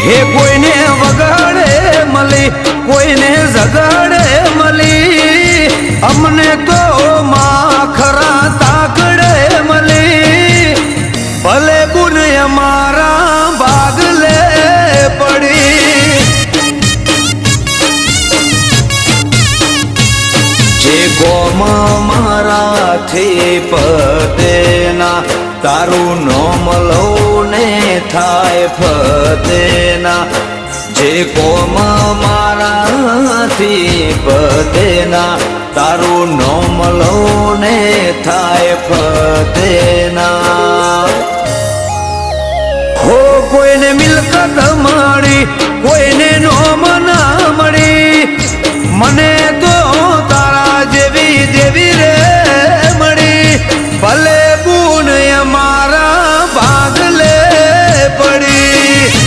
હે કોઈને વગાડે મળી કોઈને ઝઘડે મળી અમને તો માખરા તાકડે મળી ભલે ગુણ અમારા ભાગલે પડી જે ગોમ મારાથી પદેના તારું નોમ લઉં ને થાય ફતેના જે કોમ મારાથી પદેના તારું નોમ લઉં ને થાય ફતેના હો કોઈને મિલકત મળી કોઈ